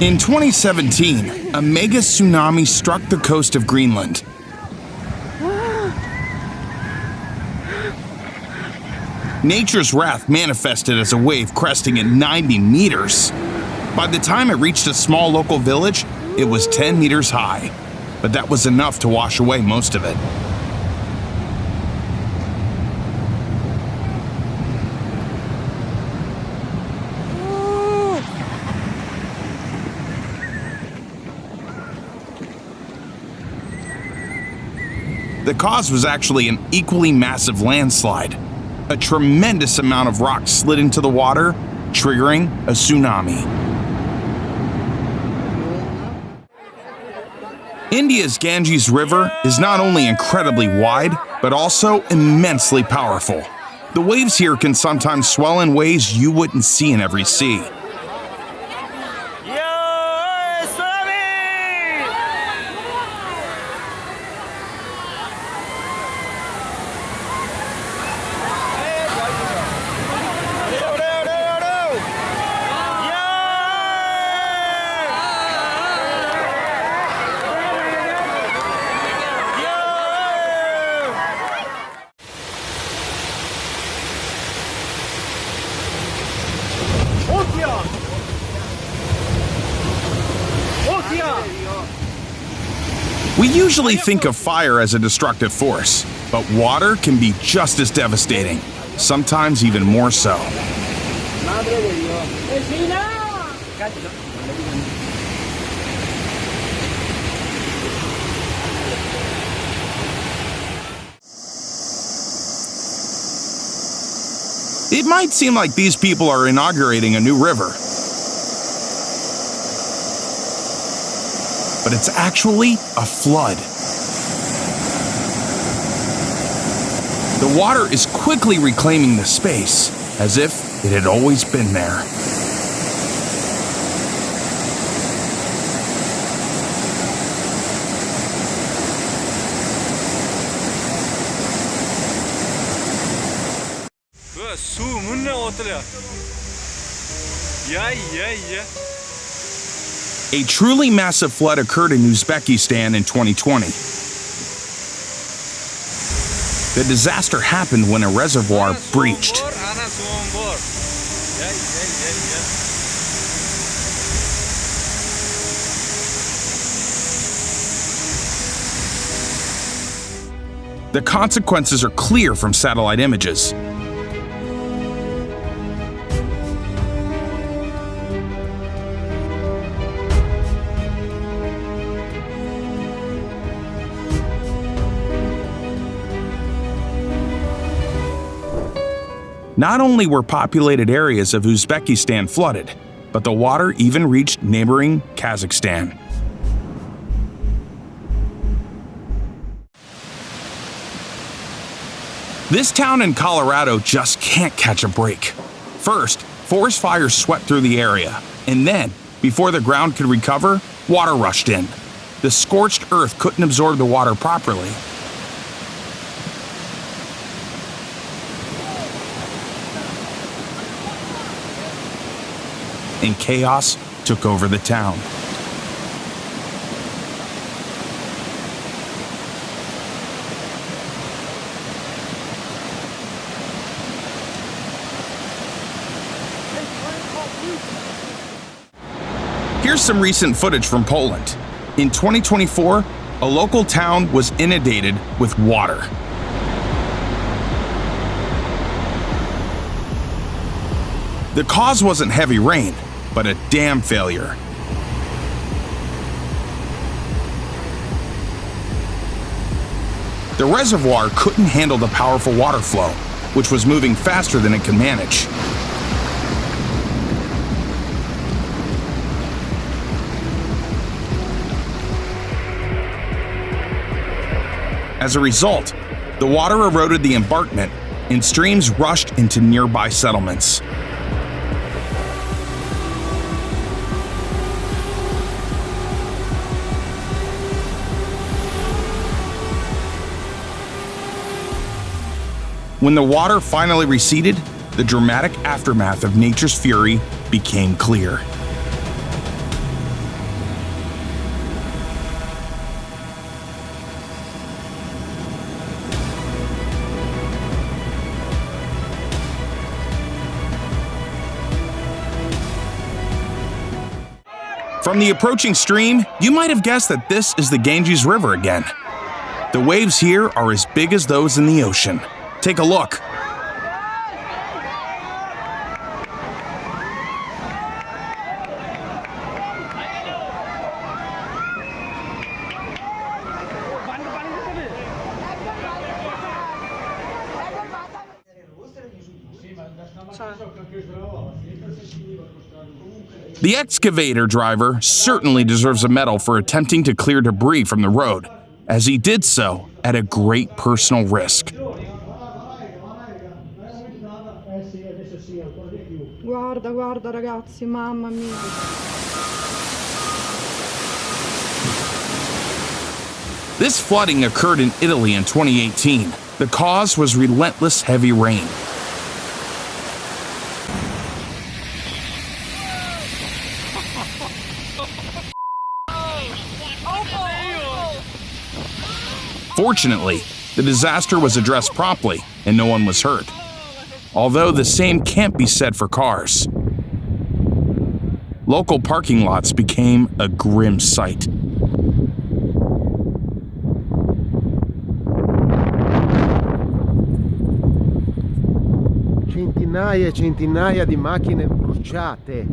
In 2017, a mega tsunami struck the coast of Greenland. Nature's wrath manifested as a wave cresting at 90 meters. By the time it reached a small local village, it was 10 meters high, but that was enough to wash away most of it. The cause was actually an equally massive landslide. A tremendous amount of rock slid into the water, triggering a tsunami. India's Ganges River is not only incredibly wide, but also immensely powerful. The waves here can sometimes swell in ways you wouldn't see in every sea. We usually think of fire as a destructive force, but water can be just as devastating, sometimes even more so. It might seem like these people are inaugurating a new river, but it's actually a flood. The water is quickly reclaiming the space, as if it had always been there. A truly massive flood occurred in Uzbekistan in 2020. The disaster happened when a reservoir breached. The consequences are clear from satellite images. Not only were populated areas of Uzbekistan flooded, but the water even reached neighboring Kazakhstan. This town in Colorado just can't catch a break. First, forest fires swept through the area, and then, before the ground could recover, water rushed in. The scorched earth couldn't absorb the water properly. And chaos took over the town. Here's some recent footage from Poland. In 2024, a local town was inundated with water. The cause wasn't heavy rain, but a dam failure. The reservoir couldn't handle the powerful water flow, which was moving faster than it could manage. As a result, the water eroded the embankment and streams rushed into nearby settlements. When the water finally receded, the dramatic aftermath of nature's fury became clear. From the approaching stream, you might have guessed that this is the Ganges River again. The waves here are as big as those in the ocean. Take a look. The excavator driver certainly deserves a medal for attempting to clear debris from the road, as he did so at a great personal risk. Guarda, guarda ragazzi, mamma mia. This flooding occurred in Italy in 2018. The cause was relentless heavy rain. Fortunately, the disaster was addressed promptly and no one was hurt. Although the same can't be said for cars. Local parking lots became a grim sight. Centinaia e centinaia di macchine bruciate.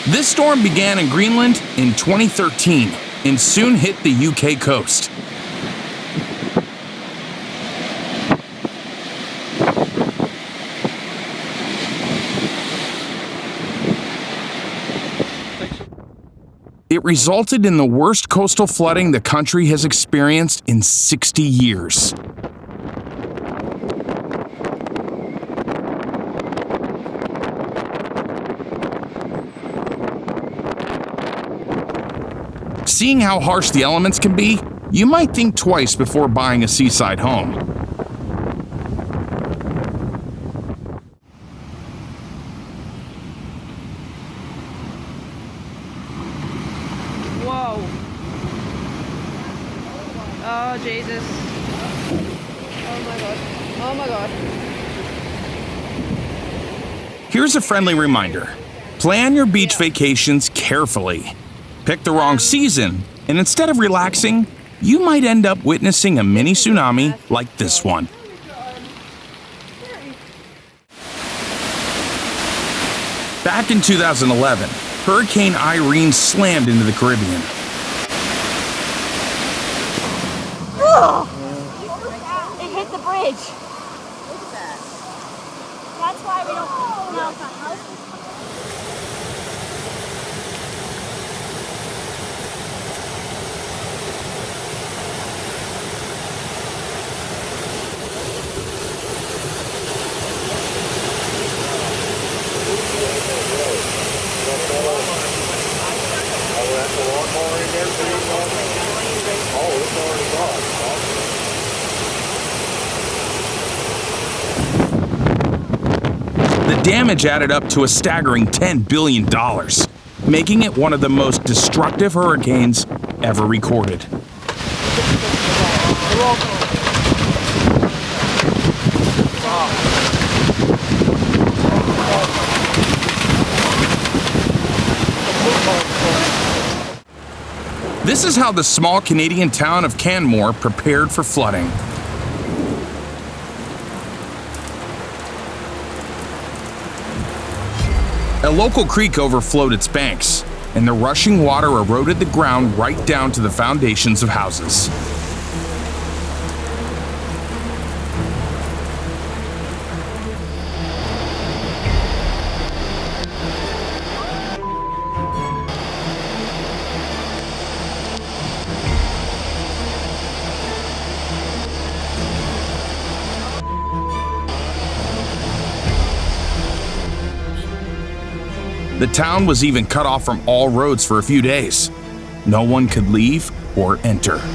This storm began in Greenland in 2013 and soon hit the UK coast. It resulted in the worst coastal flooding the country has experienced in 60 years. Seeing how harsh the elements can be, you might think twice before buying a seaside home. Whoa. Oh, Jesus. Oh my God. Oh my God. Here's a friendly reminder. Plan your beach vacations carefully. Pick the wrong season, and instead of relaxing, you might end up witnessing a mini tsunami like this one. Back in 2011, Hurricane Irene slammed into the Caribbean. It hit the bridge. Look at that. That's why we don't know if the house. The damage added up to a staggering $10 billion, making it one of the most destructive hurricanes ever recorded. This is how the small Canadian town of Canmore prepared for flooding. A local creek overflowed its banks, and the rushing water eroded the ground right down to the foundations of houses. The town was even cut off from all roads for a few days. No one could leave or enter. Still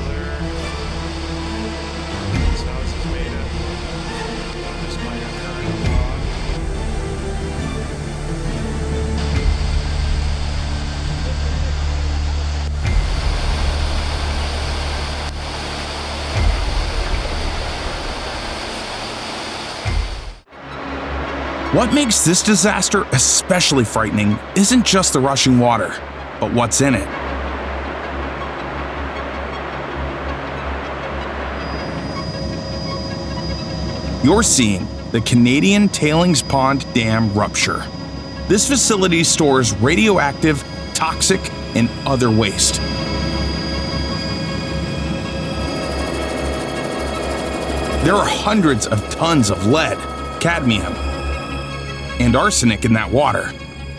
there. This house is made of just minor current. What makes this disaster especially frightening isn't just the rushing water, but what's in it. You're seeing the Canadian Tailings Pond Dam rupture. This facility stores radioactive, toxic, and other waste. There are hundreds of tons of lead, cadmium, and arsenic in that water,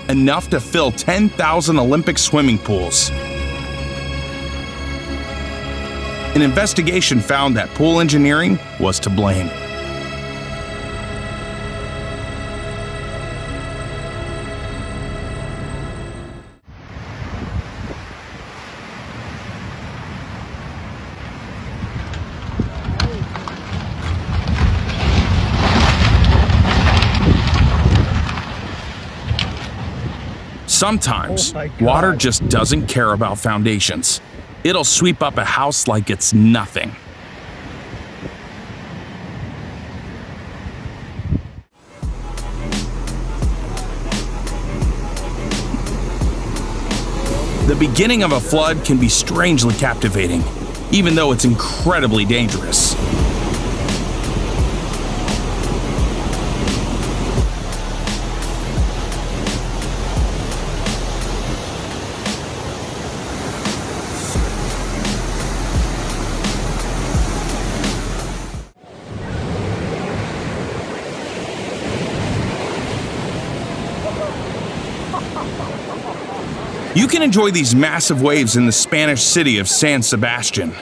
enough to fill 10,000 Olympic swimming pools. An investigation found that pool engineering was to blame. Sometimes, water just doesn't care about foundations. It'll sweep up a house like it's nothing. The beginning of a flood can be strangely captivating, even though it's incredibly dangerous. You can enjoy these massive waves in the Spanish city of San Sebastian.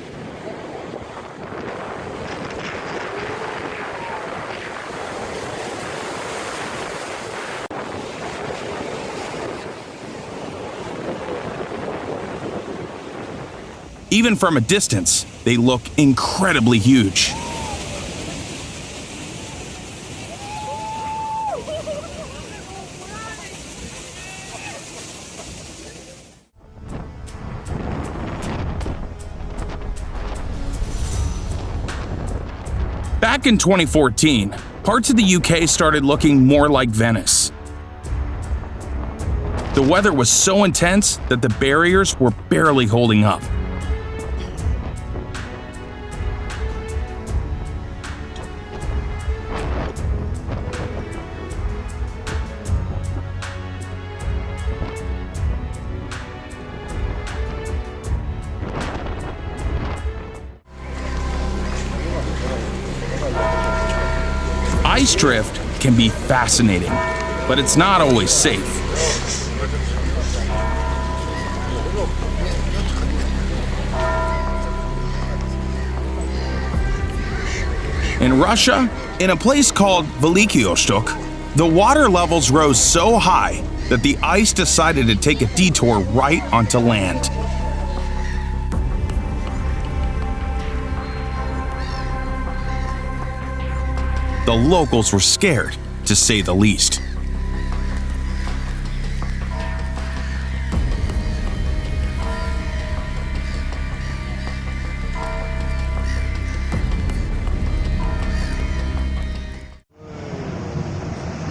Even from a distance, they look incredibly huge. Back in 2014, parts of the UK started looking more like Venice. The weather was so intense that the barriers were barely holding up. Ice drift can be fascinating, but it's not always safe. In Russia, in a place called Velikyostok, the water levels rose so high that the ice decided to take a detour right onto land. The locals were scared, to say the least.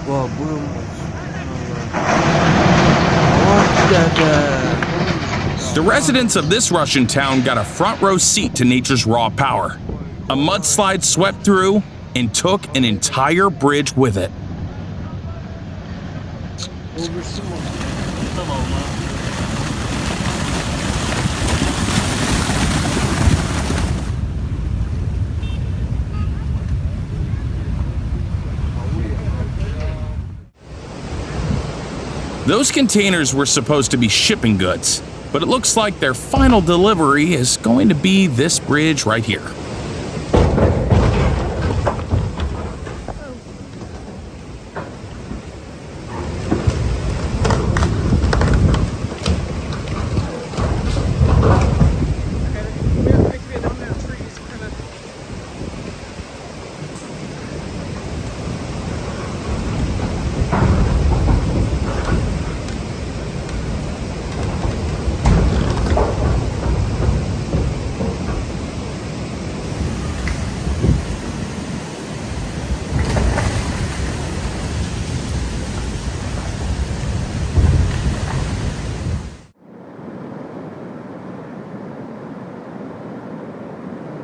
Wow, boom. The residents of this Russian town got a front row seat to nature's raw power. A mudslide swept through and took an entire bridge with it. Those containers were supposed to be shipping goods, but it looks like their final delivery is going to be this bridge right here.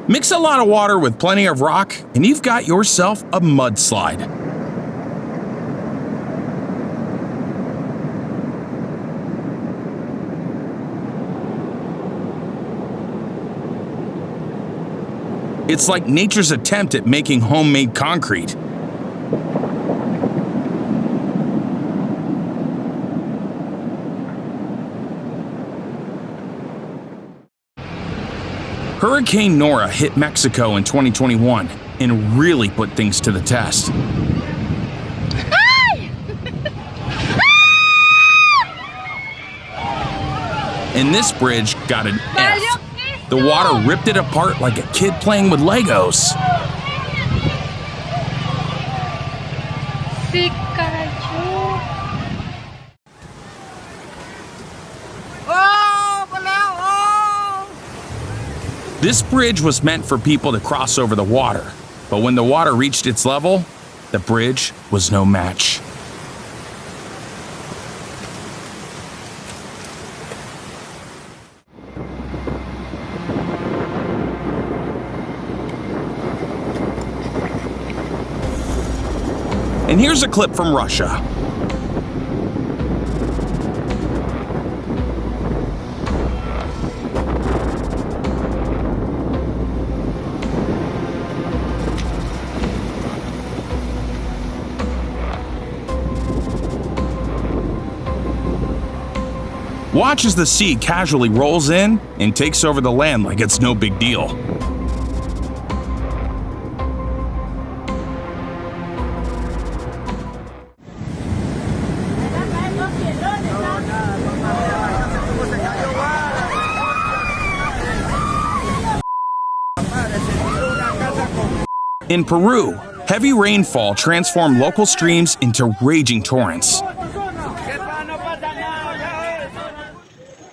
Mix a lot of water with plenty of rock, and you've got yourself a mudslide. It's like nature's attempt at making homemade concrete. Hurricane Nora hit Mexico in 2021 and really put things to the test. And this bridge got an F. The water ripped it apart like a kid playing with Legos. This bridge was meant for people to cross over the water, but when the water reached its level, the bridge was no match. And here's a clip from Russia. Watch as the sea casually rolls in and takes over the land like it's no big deal. In Peru, heavy rainfall transformed local streams into raging torrents.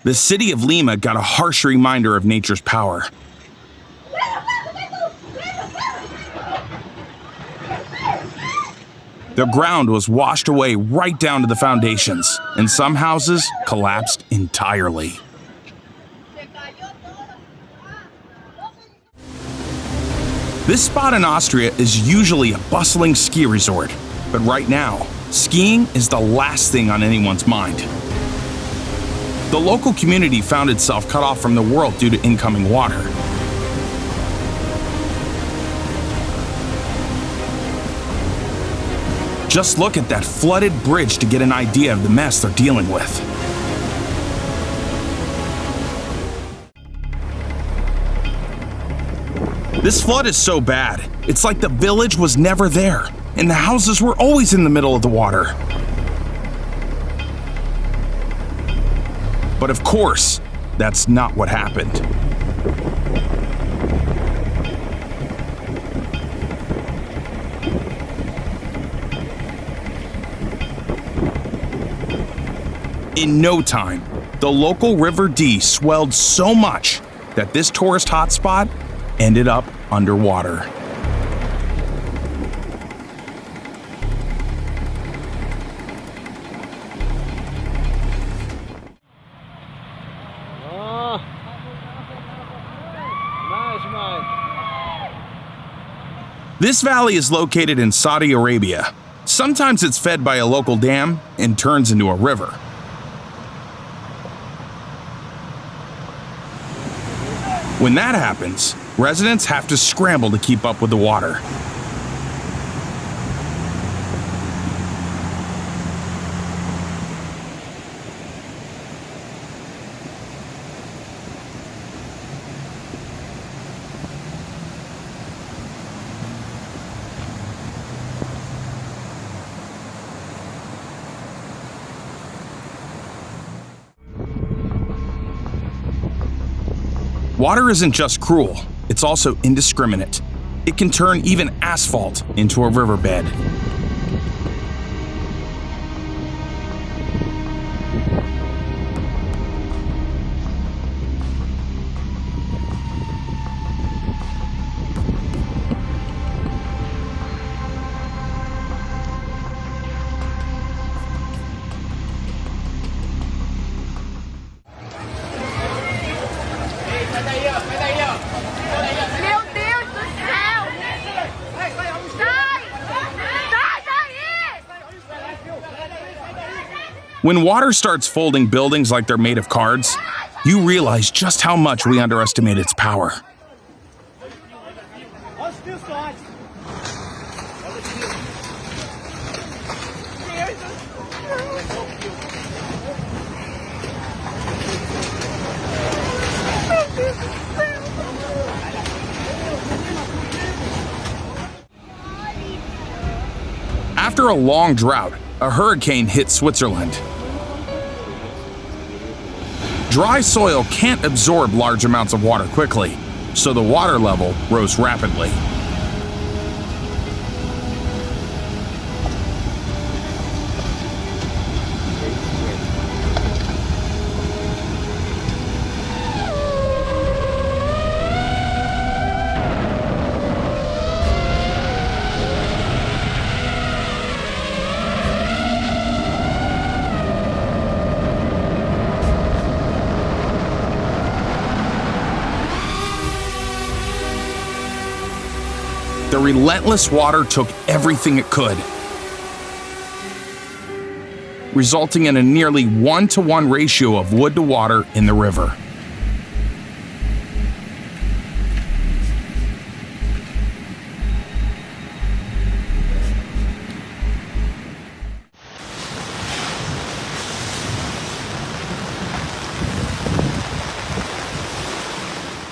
The city of Lima got a harsh reminder of nature's power. The ground was washed away right down to the foundations, and some houses collapsed entirely. This spot in Austria is usually a bustling ski resort, but right now, skiing is the last thing on anyone's mind. The local community found itself cut off from the world due to incoming water. Just look at that flooded bridge to get an idea of the mess they're dealing with. This flood is so bad, it's like the village was never there, and the houses were always in the middle of the water. But of course, that's not what happened. In no time, the local River Dee swelled so much that this tourist hotspot ended up underwater. This valley is located in Saudi Arabia. Sometimes it's fed by a local dam and turns into a river. When that happens, residents have to scramble to keep up with the water. Water isn't just cruel, it's also indiscriminate. It can turn even asphalt into a riverbed. When water starts folding buildings like they're made of cards, you realize just how much we underestimate its power. After a long drought, a hurricane hit Switzerland. Dry soil can't absorb large amounts of water quickly, so the water level rose rapidly. The relentless water took everything it could, resulting in a nearly 1-to-1 ratio of wood to water in the river.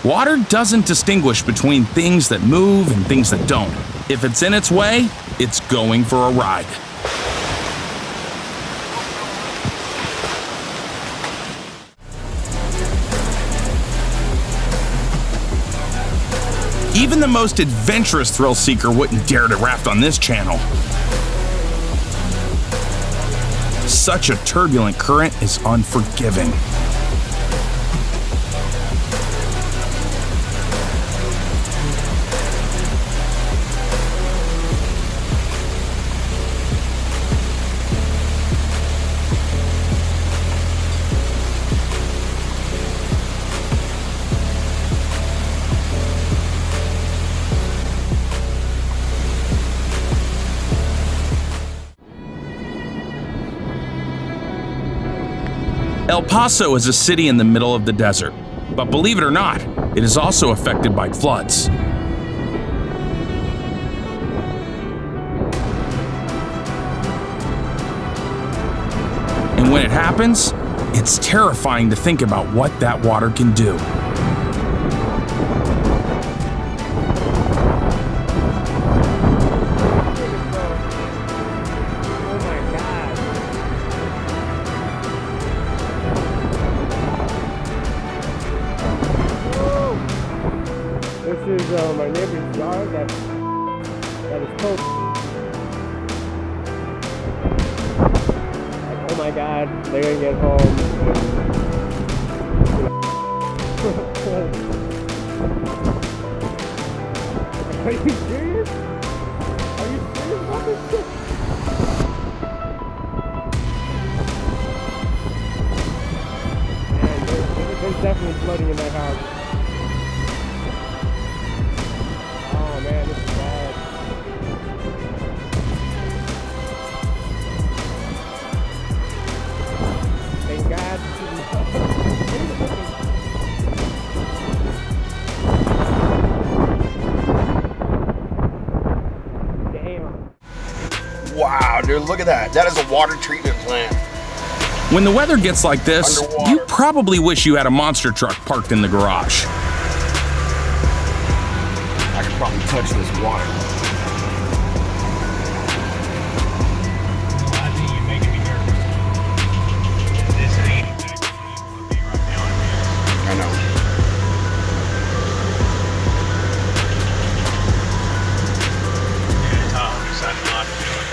Water doesn't distinguish between things that move and things that don't. If it's in its way, it's going for a ride. Even the most adventurous thrill seeker wouldn't dare to raft on this channel. Such a turbulent current is unforgiving. El Paso is a city in the middle of the desert, but believe it or not, it is also affected by floods. And when it happens, it's terrifying to think about what that water can do. This is my neighbor's yard that is close. Like, oh my god, they're gonna get home. Are you serious? Are you serious about this shit? Man, there's definitely flooding in that house. Man, this is bad. Thank God. Damn. Wow, dude, look at that. That is a water treatment plant. When the weather gets like this, Underwater. you probably wish you had a monster truck parked in the garage. I could probably touch this water. I think you're making me nervous. This ain't exactly where you want to be right now. I know. Yeah, Tom decided not to do it.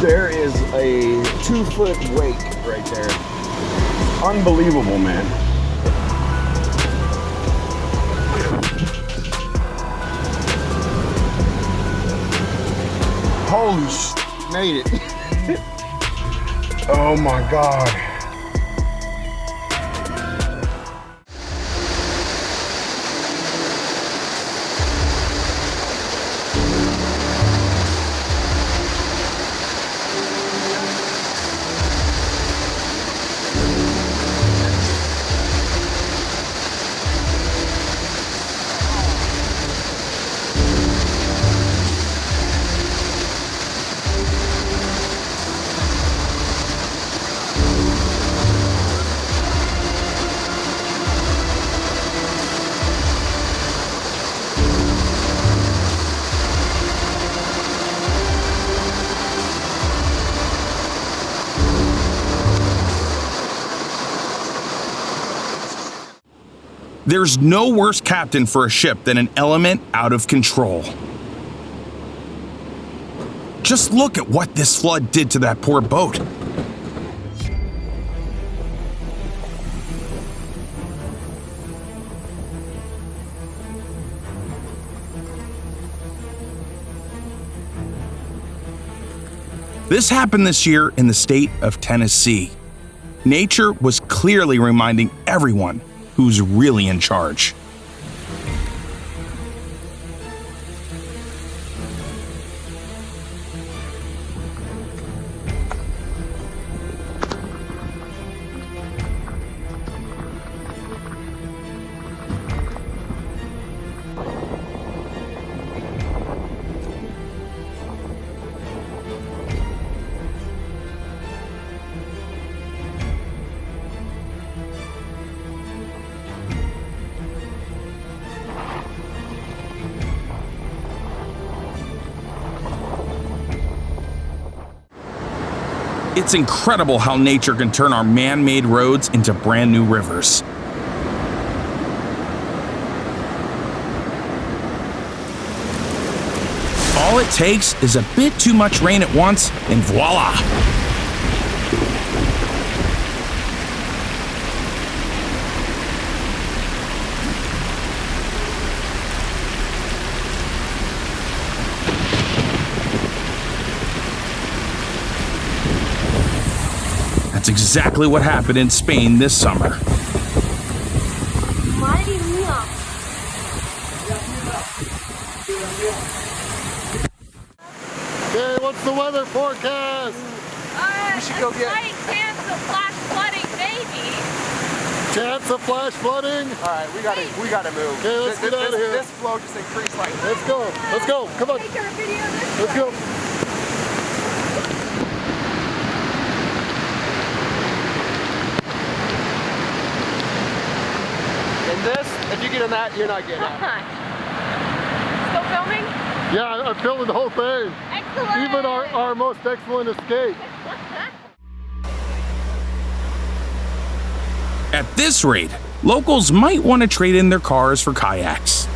There is a 2-foot wake right there. Unbelievable, man. Holy sh! Made it. Oh my God. There's no worse captain for a ship than an element out of control. Just look at what this flood did to that poor boat. This happened this year in the state of Tennessee. Nature was clearly reminding everyone who's really in charge. It's incredible how nature can turn our man-made roads into brand new rivers. All it takes is a bit too much rain at once, and voila! That's exactly what happened in Spain this summer. Madre mía. Okay, what's the weather forecast? We should go get a slight chance of flash flooding, maybe. Chance of flash flooding? All right, we gotta move. Okay, let's get out of here. This flow just increased like. Let's go, come on. Take our video this Let's go. And this, if you get in that, you're not getting out. Still filming? Yeah, I'm filming the whole thing. Excellent. Even our most excellent escape. At this rate, locals might want to trade in their cars for kayaks.